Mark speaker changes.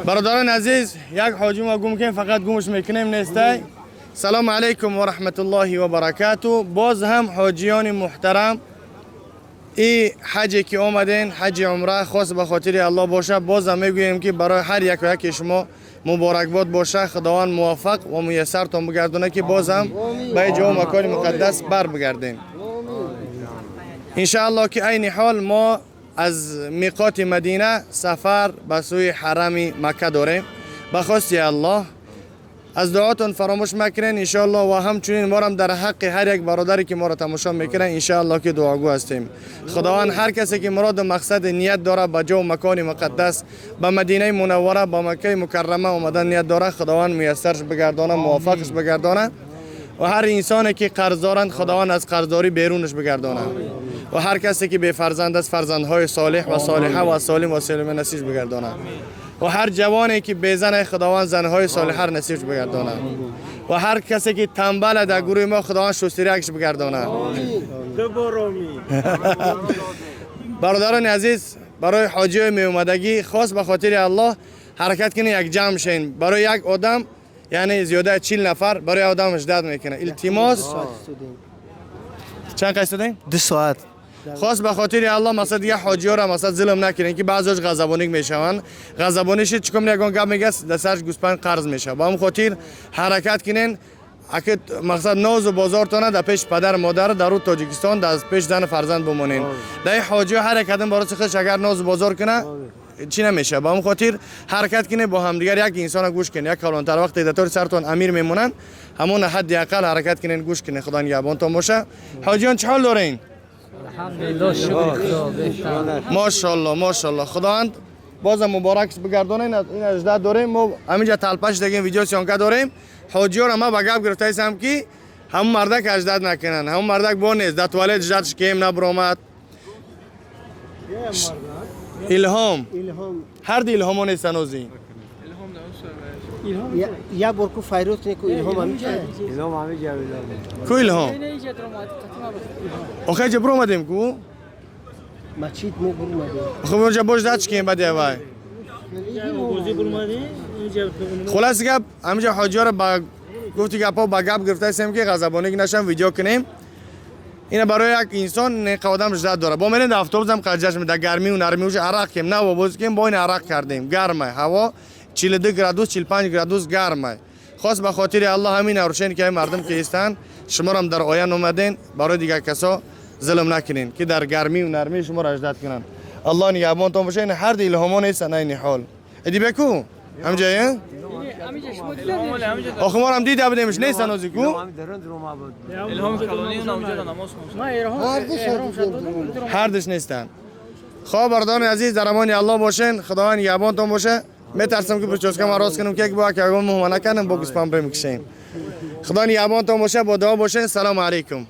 Speaker 1: برادران عزیز، یک حاجی ما گم که فقط گمش میکنیم نیسته. سلام علیکم و رحمت الله و برکاته. باز هم حاجیان محترم، این حجی که آمدین، حج عمره خاص به خاطر الله باشه. باز هم میگوییم که برای هر یک و یک شما مبارکباد باشه. خداوند موفق و میسرتون بگردونه که باز هم به جا و مکان مقدس بر بگردین ان شاء الله. که عین حال ما از میقات مدینه سفر به سوی حرم مکه داریم. به خواست الله از دعاتون فراموش مکنین ان شاء الله. و همچنین ما هم در حق هر یک برادری که ما را تماشا میکنه ان شاء الله که دعاگو هستیم. خداوند هر کسی که مراد و مقصد نیت داره به جا و مکان مقدس به مدینه منوره به مکه مکرمه اومدن نیت داره، خداوند میسرش بگردانه، موفقش بگردانه. و هر انسانی که قرض دارند خداوند از قرضداری بیرونش بگردانه. و هر کسی که بی فرزند است فرزندهای صالح و صالحه و سالم و سالم نصیب بگردانه. و هر جوانی که بیزن خداوند زنهای صالحه نصیب بگردانه. و هر کسی که تنبل در گروه ما خداوند شستریکش بگردانه. برادران عزیز، برای حاجی می اومدگی خاص به خاطر الله حرکت کنین، یک جمع شین. برای یک آدم یعنی زیاده 40 نفر برای آدمش داد میکنه. التماس چند قیس دادین؟
Speaker 2: 2 ساعت.
Speaker 1: خاص به خاطر الله مثلا دیگه حاجی ها را مثلا ظلم نکنین که بعضیش غضبانی میشون. غضبانیش چیکم نگون گپ میگه دستش گوسپند قرض میشه. با هم خاطر حرکت کنین. اگه مقصد ناز و بازار تونه در پیش پدر مادر در تاجیکستان در پیش زن فرزند بمونین. در حاجی ها هر کدوم برای خودش اگر ناز و بازار کنه چی نمیشه. با هم خاطر حرکت کنه، با هم دیگر یک انسان گوش کنه. یک کلانتر وقتی دکتر سرتون امیر میمونن همون حد اقل حرکت کنین، گوش کنین. خدا نگهبانتون باشه. حاجیان چه حال دارین؟
Speaker 3: الحمدلله شکر خدا.
Speaker 1: ماشاءالله ماشاءالله. خداوند باز مبارک بگردونه. این اجداد داریم ما همینجا تلپش دیگه ویدیو سیانکا داریم. حاجی ها ما به گپ گرفته هستم که هم مردک اجداد نکنن، هم مردک با نیست در توالت اجدادش کیم نبرامد. الهام هر دی الهام نیستن اوزی
Speaker 2: یا برکو فایروت نیکو الهام همیشه.
Speaker 1: کو الهام اوخه جبرو مدیم کو
Speaker 2: مچید مو برو
Speaker 1: خب اونجا باش داد چکیم بده وای خلاص گپ همینجا حاجی ها رو با گفتی گپا با گپ گرفته هستیم که غضبانی نشن ویدیو کنیم. اینا برای یک انسان نه قدم جداد داره. با من در اتوبوس هم قرجش میده گرمی و نرمیوش عرق کم نه و باز کم با این عرق کردیم. گرمه هوا 42 گرادوس 45 گرادوس گرمه. خاص به خاطر الله همین روشن که مردم که هستن شما هم در آیان اومدین برای دیگر کسا ظلم نکنین که در گرمی و نرمی شما را اجداد کنن. الله نگهبانتون باشه. این هر دی الهامان نیستن این حال ادی بکو همجایه آخه ما هم دیده بودیمش نیستن اوزی کو
Speaker 3: الهام کلانی و نامجد نماز
Speaker 1: هر دش نیستن. خواه بردان عزیز در امان الله باشین. خداوند نگهبانتون باشه. میترسم که بچوسکم راست کنم که یک با که اگه مهمه نکنم با گسپان بریم کشیم. خدا نگهبانتون باشه. با دعا باشین. سلام علیکم.